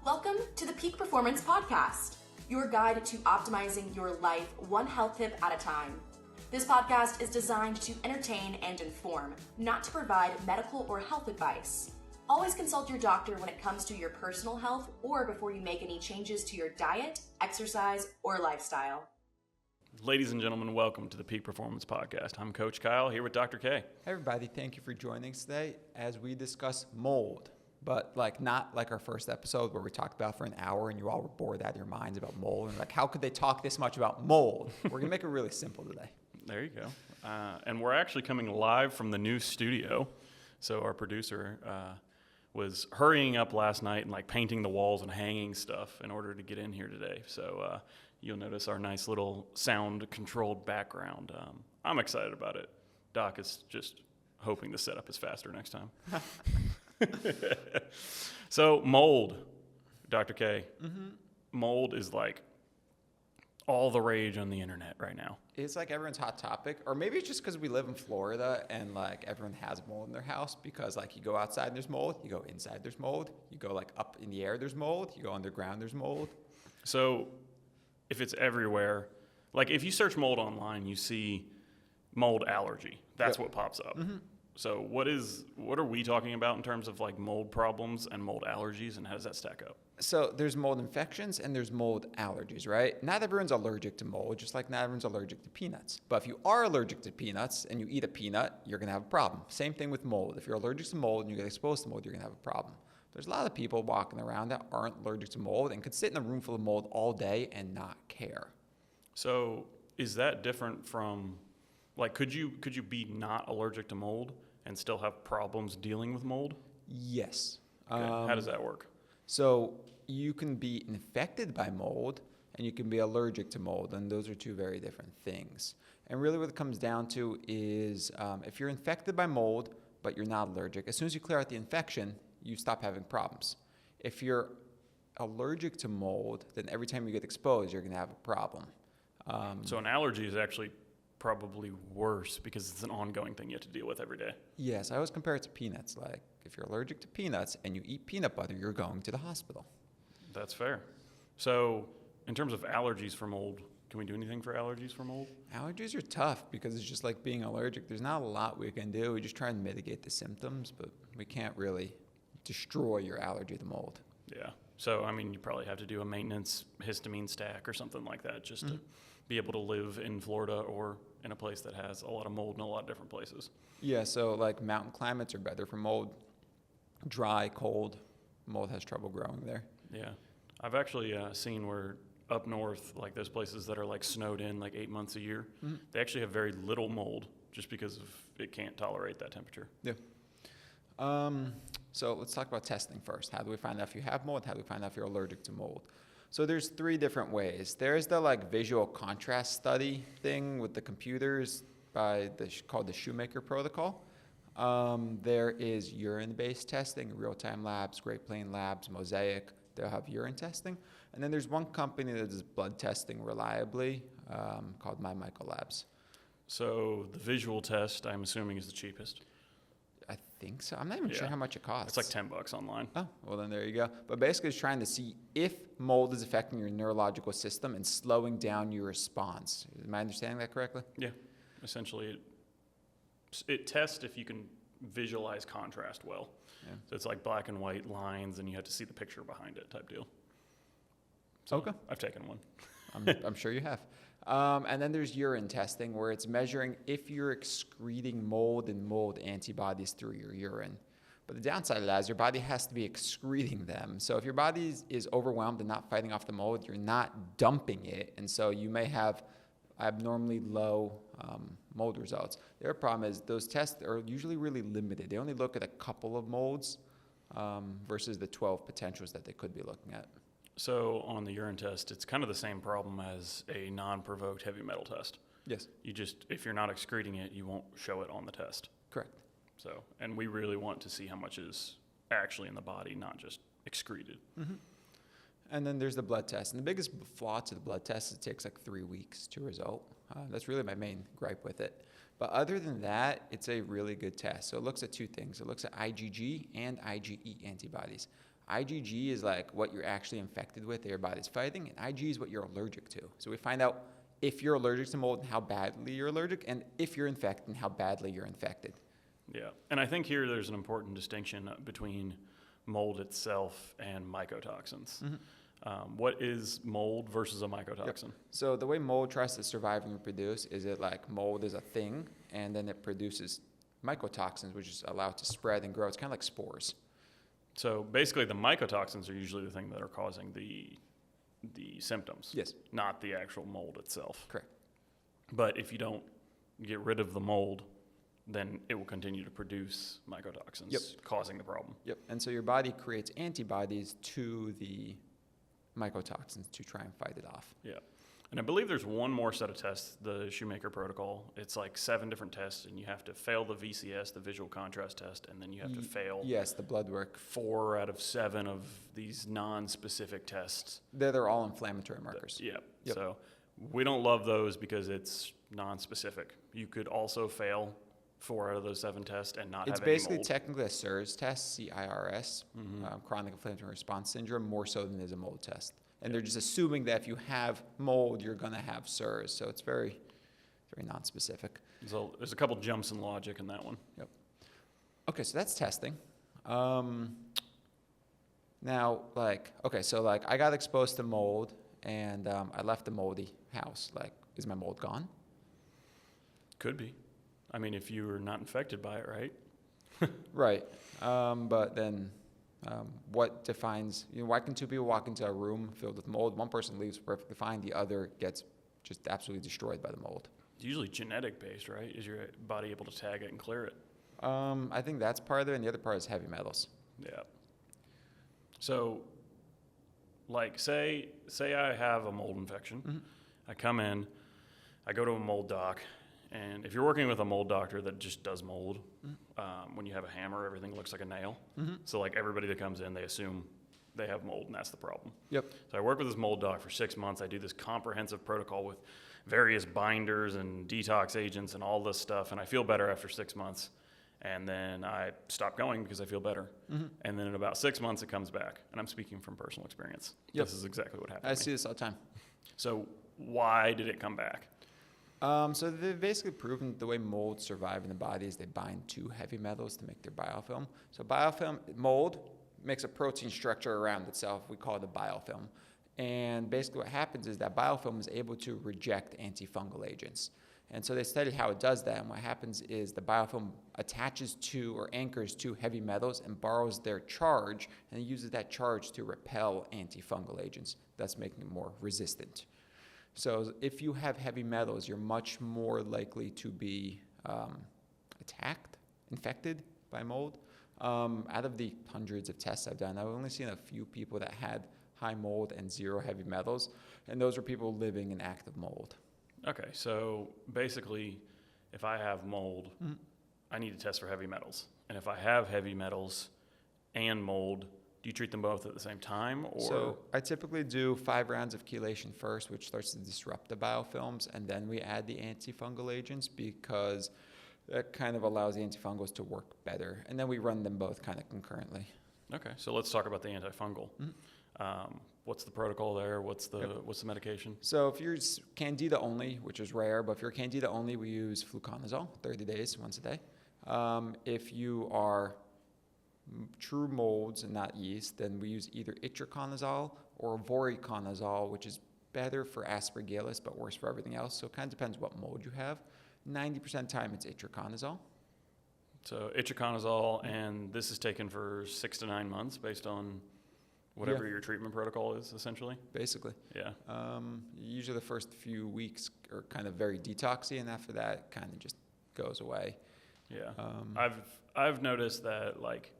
Welcome to the Peak Performance Podcast, your guide to optimizing your life one health tip at a time. This podcast is designed to entertain and inform, not to provide medical or health advice. Always consult your doctor when it comes to your personal health or before you make any changes to your diet, exercise, or lifestyle. Ladies and gentlemen, welcome to the Peak Performance Podcast. I'm Coach Kyle here with Dr. K. Hey everybody, thank you for joining us today as we discuss mold. But not like our first episode where we talked about for an hour and you all were bored out of your minds about mold. And how could they talk this much about mold? We're going to make it really simple today. There you go. And we're actually coming live from the new studio. So our producer was hurrying up last night and painting the walls and hanging stuff in order to get in here today. So you'll notice our nice little sound controlled background. I'm excited about it. Doc is just hoping the setup is faster next time. So mold, Dr. K. Mm-hmm. Mold is all the rage on the internet right now. It's everyone's hot topic, or maybe it's just because we live in Florida and everyone has mold in their house because you go outside and there's mold, you go inside there's mold, you go up in the air there's mold, you go underground there's mold. So if it's everywhere, if you search mold online, you see mold allergy. That's what pops up. Mm-hmm. So what are we talking about in terms of mold problems and mold allergies, and how does that stack up? So there's mold infections and there's mold allergies, right? Not everyone's allergic to mold, just like not everyone's allergic to peanuts. But if you are allergic to peanuts and you eat a peanut, you're going to have a problem. Same thing with mold. If you're allergic to mold and you get exposed to mold, you're going to have a problem. There's a lot of people walking around that aren't allergic to mold and could sit in a room full of mold all day and not care. So is that different from... could you be not allergic to mold and still have problems dealing with mold? Yes. Okay. How does that work? So you can be infected by mold and you can be allergic to mold, and those are two very different things. And really what it comes down to is if you're infected by mold but you're not allergic, as soon as you clear out the infection, you stop having problems. If you're allergic to mold, then every time you get exposed, you're going to have a problem. So an allergy is actually probably worse because it's an ongoing thing you have to deal with every day. Yes, I always compare it to peanuts. If you're allergic to peanuts and you eat peanut butter, you're going to the hospital. That's fair. So in terms of allergies for mold, can we do anything for allergies for mold? Allergies are tough because it's just like being allergic. There's not a lot we can do. We just try and mitigate the symptoms, but we can't really destroy your allergy to mold. Yeah. So, you probably have to do a maintenance histamine stack or something like that just to be able to live in Florida or in a place that has a lot of mold in a lot of different places. Yeah, so mountain climates are better for mold. Dry, cold, mold has trouble growing there. Yeah. I've actually seen where up north, those places that are snowed in 8 months a year, they actually have very little mold just because of it can't tolerate that temperature. Yeah. So let's talk about testing first. How do we find out if you have mold? How do we find out if you're allergic to mold? So there's three different ways. There's the visual contrast study thing with the computers called the Shoemaker protocol. There is urine-based testing, real-time labs, Great Plains Labs, Mosaic. They'll have urine testing. And then there's one company that does blood testing reliably called Mycotoxins. So the visual test, I'm assuming, is the cheapest. I think so. I'm not even sure how much it costs. It's $10 online. Oh, well then there you go. But basically it's trying to see if mold is affecting your neurological system and slowing down your response. Am I understanding that correctly? Yeah. Essentially, it tests if you can visualize contrast well. Yeah. So it's black and white lines and you have to see the picture behind it type deal. So okay. I've taken one. I'm sure you have. And then there's urine testing where it's measuring if you're excreting mold and mold antibodies through your urine. But the downside of that is your body has to be excreting them. So if your body is overwhelmed and not fighting off the mold, you're not dumping it. And so you may have abnormally low mold results. The other problem is those tests are usually really limited. They only look at a couple of molds versus the 12 potentials that they could be looking at. So on the urine test, it's kind of the same problem as a non-provoked heavy metal test. Yes. If you're not excreting it, you won't show it on the test. Correct. So, and we really want to see how much is actually in the body, not just excreted. Mm-hmm. And then there's the blood test. And the biggest flaw to the blood test is it takes 3 weeks to result. That's really my main gripe with it. But other than that, it's a really good test. So it looks at two things. It looks at IgG and IgE antibodies. IgG is like what you're actually infected with that your body's fighting, and Ig is what you're allergic to. So we find out if you're allergic to mold and how badly you're allergic, and if you're infected and how badly you're infected. Yeah, and I think here there's an important distinction between mold itself and mycotoxins. What is mold versus a mycotoxin? Yep. So the way mold tries to survive and reproduce is it like mold is a thing, and then it produces mycotoxins, which is allowed to spread and grow. It's kind of like spores. So basically the mycotoxins are usually the thing that are causing the symptoms. Yes. Not the actual mold itself. Correct. But if you don't get rid of the mold, then it will continue to produce mycotoxins, Yep. causing the problem. Yep. And so your body creates antibodies to the mycotoxins to try and fight it off. Yeah. And I believe there's one more set of tests, the Shoemaker protocol. It's like 7 different tests, and you have to fail the VCS, the visual contrast test, and then you have to fail Yes, the blood work. 4 out of 7 of these non-specific tests. They're all inflammatory markers. Yeah. Yep. So we don't love those because it's non-specific. You could also fail 4 out of those 7 tests and not It's have any basically mold. technically a CIRS test, CIRS, chronic inflammatory response syndrome, more so than it is a mold test. And they're just assuming that if you have mold, you're going to have CIRS. So it's very, very non-specific. So there's a couple jumps in logic in that one. Yep. Okay, so that's testing. Now, I got exposed to mold, and I left a moldy house. Like, is my mold gone? Could be. I mean, if you were not infected by it, right? Right. But then what defines, why can 2 people walk into a room filled with mold? One person leaves perfectly fine. The other gets just absolutely destroyed by the mold. It's usually genetic based, right? Is your body able to tag it and clear it? I think that's part of it, and the other part is heavy metals. Yeah. So, like, say I have a mold infection. I come in, I go to a mold doc, and if you're working with a mold doctor that just does mold, when you have a hammer, everything looks like a nail. So, like, everybody that comes in, they assume they have mold, and that's the problem. Yep. So I work with this mold doc for 6 months. I do this comprehensive protocol with various binders and detox agents and all this stuff, and I feel better after 6 months. And then I stop going because I feel better. And then in about 6 months, it comes back. And I'm speaking from personal experience. Yep. This is exactly what happened I to me. see this all the time. So why did it come back? So they've basically proven that the way molds survive in the body is they bind to heavy metals to make their biofilm. So mold makes a protein structure around itself. We call it a biofilm. And basically what happens is that biofilm is able to reject antifungal agents. And so they studied how it does that, and what happens is the biofilm attaches to or anchors to heavy metals and borrows their charge, and it uses that charge to repel antifungal agents, thus making it more resistant. So if you have heavy metals, you're much more likely to be infected by mold. Out of the hundreds of tests I've done, I've only seen a few people that had high mold and 0 heavy metals, and those were people living in active mold. Okay, so basically, if I have mold, I need to test for heavy metals. And if I have heavy metals and mold, do you treat them both at the same time? Or? So I typically do 5 rounds of chelation first, which starts to disrupt the biofilms, and then we add the antifungal agents because that kind of allows the antifungals to work better. And then we run them both kind of concurrently. Okay, so let's talk about the antifungal. What's the protocol there? What's the medication? So if you're candida only, which is rare, but if you're candida only, we use fluconazole, 30 days, once a day. If you are true molds and not yeast, then we use either itraconazole or voriconazole, which is better for aspergillus but worse for everything else. So it kind of depends what mold you have. 90% of the time it's itraconazole. So itraconazole, and this is taken for 6 to 9 months based on whatever your treatment protocol is, essentially? Basically. Yeah. Usually the first few weeks are kind of very detoxy, and after that it kind of just goes away. Yeah. I've noticed that, like,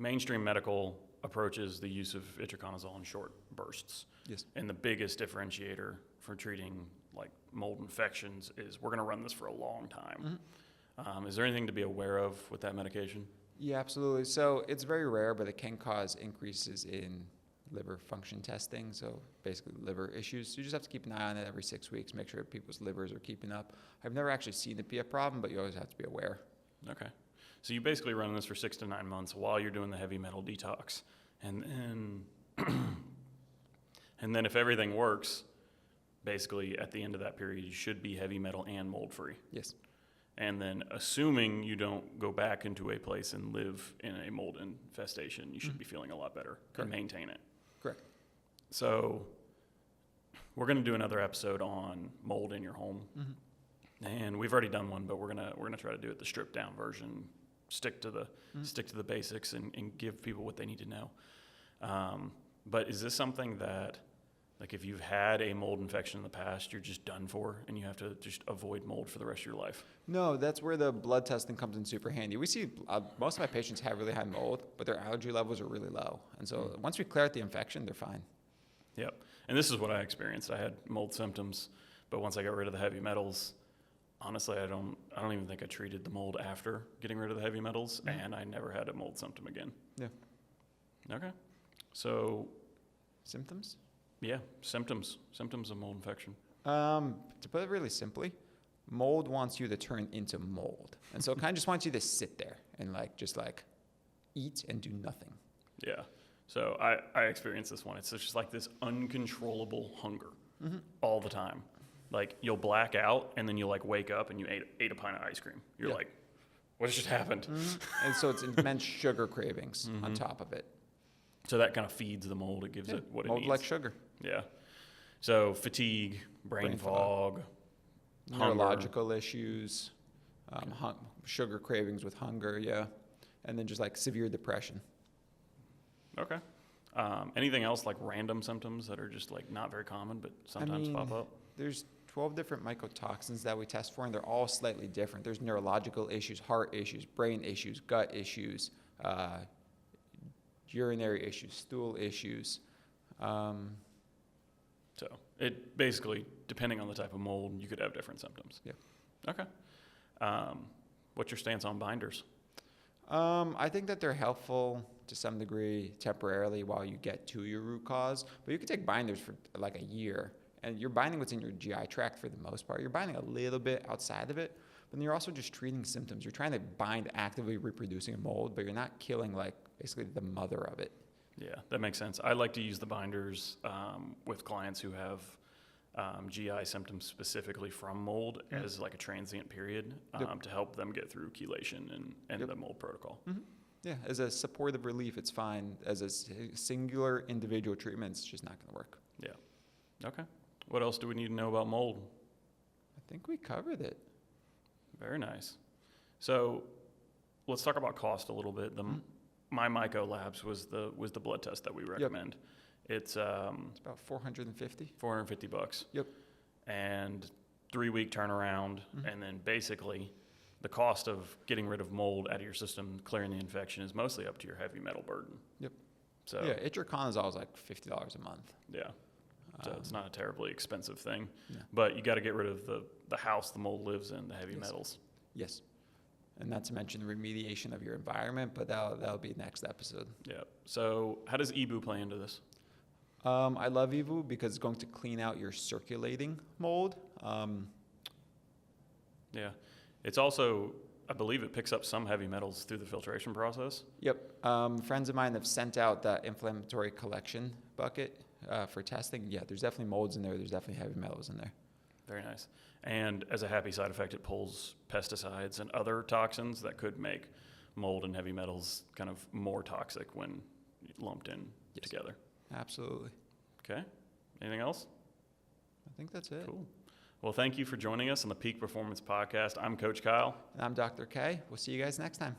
mainstream medical approaches the use of itraconazole in short bursts. Yes. And the biggest differentiator for treating, like, mold infections is we're going to run this for a long time. Is there anything to be aware of with that medication? Yeah, absolutely. So it's very rare, but it can cause increases in liver function testing. So basically liver issues. So you just have to keep an eye on it every 6 weeks, make sure people's livers are keeping up. I've never actually seen it be a problem, but you always have to be aware. Okay. So you basically run this for 6 to 9 months while you're doing the heavy metal detox. And then if everything works, basically at the end of that period, you should be heavy metal and mold free. Yes. And then assuming you don't go back into a place and live in a mold infestation, you should be feeling a lot better. Correct. And maintain it. Correct. So we're going to do another episode on mold in your home. And we've already done one, but we're gonna try to do it the stripped down version, stick to the basics and give people what they need to know. But is this something that, like, if you've had a mold infection in the past, you're just done for and you have to just avoid mold for the rest of your life? No, that's where the blood testing comes in super handy. We see most of my patients have really high mold, but their allergy levels are really low. And so once we clear out the infection, they're fine. Yep. And this is what I experienced. I had mold symptoms, but once I got rid of the heavy metals, honestly, I don't even think I treated the mold after getting rid of the heavy metals, and I never had a mold symptom again. Yeah. Okay. So, Symptoms? yeah, symptoms of mold infection. To put it really simply, mold wants you to turn into mold. And so it kind of just wants you to sit there and just eat and do nothing. Yeah. So I experienced this one. It's just like this uncontrollable hunger all the time. Like, you'll black out and then you'll wake up and you ate a pint of ice cream. You're like, what just happened? And so it's immense sugar cravings on top of it. So that kind of feeds the mold. It gives it what it Mold needs. like sugar. Yeah. So fatigue, brain fog, hunger. Neurological issues, sugar cravings with hunger, yeah. And then just severe depression. Okay. Anything else, like random symptoms that are just not very common but sometimes pop up? There's 12 different mycotoxins that we test for, and they're all slightly different. There's neurological issues, heart issues, brain issues, gut issues, urinary issues, stool issues. So it basically, depending on the type of mold, you could have different symptoms. Yeah. Okay. What's your stance on binders? I think that they're helpful to some degree temporarily while you get to your root cause, but you could take binders for a year, and you're binding what's in your GI tract for the most part. You're binding a little bit outside of it, but then you're also just treating symptoms. You're trying to bind actively reproducing a mold, but you're not killing basically the mother of it. Yeah, that makes sense. I like to use the binders with clients who have GI symptoms specifically from mold as a transient period to help them get through chelation and the mold protocol. Yeah, as a supportive relief, it's fine. As a singular individual treatment, it's just not going to work. Yeah. Okay. What else do we need to know about mold? I think we covered it. Very nice. So let's talk about cost a little bit. My Myco Labs was the blood test that we recommend. Yep. It's about $450. $450. Yep. And 3-week turnaround, and then basically the cost of getting rid of mold out of your system, clearing the infection, is mostly up to your heavy metal burden. Yep. So yeah, Itraconazole is $50 a month. Yeah. So it's not a terribly expensive thing, no. But you got to get rid of the house the mold lives in, the heavy metals. Yes. And not to mention remediation of your environment, but that'll be next episode. Yeah. So how does EBOO play into this? I love EBOO because it's going to clean out your circulating mold. Yeah. It's also, I believe it picks up some heavy metals through the filtration process. Yep. Friends of mine have sent out the inflammatory collection bucket for testing. Yeah, there's definitely molds in there. There's definitely heavy metals in there. Very nice. And as a happy side effect, it pulls pesticides and other toxins that could make mold and heavy metals kind of more toxic when lumped in together. Absolutely. Okay. Anything else? I think that's it. Cool. Well, thank you for joining us on the Peak Performance Podcast. I'm Coach Kyle. And I'm Dr. K. We'll see you guys next time.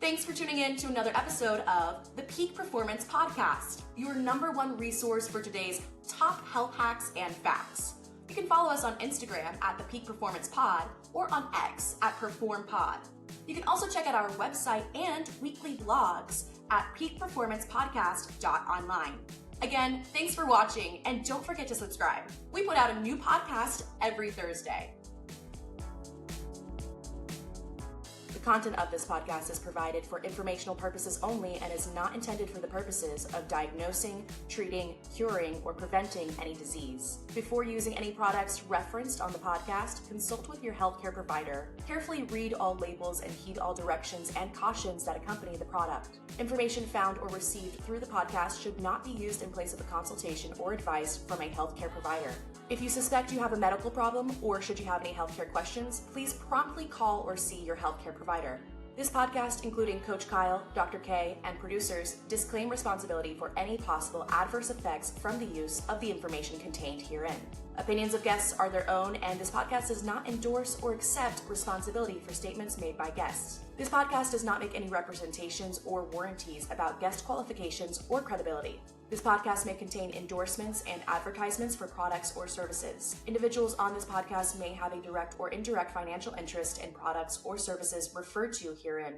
Thanks for tuning in to another episode of the Peak Performance Podcast, your #1 resource for today's top health hacks and facts. You can follow us on Instagram at the Peak Performance Pod or on X at PerformPod. You can also check out our website and weekly blogs at peakperformancepodcast.online. Again, thanks for watching, and don't forget to subscribe. We put out a new podcast every Thursday. The content of this podcast is provided for informational purposes only and is not intended for the purposes of diagnosing, treating, curing, or preventing any disease. Before using any products referenced on the podcast, consult with your healthcare provider. Carefully read all labels and heed all directions and cautions that accompany the product. Information found or received through the podcast should not be used in place of a consultation or advice from a healthcare provider. If you suspect you have a medical problem or should you have any healthcare questions, please promptly call or see your healthcare provider. This podcast, including Coach Kyle, Dr. K, and producers, disclaim responsibility for any possible adverse effects from the use of the information contained herein. Opinions of guests are their own, and this podcast does not endorse or accept responsibility for statements made by guests. This podcast does not make any representations or warranties about guest qualifications or credibility. This podcast may contain endorsements and advertisements for products or services. Individuals on this podcast may have a direct or indirect financial interest in products or services referred to herein.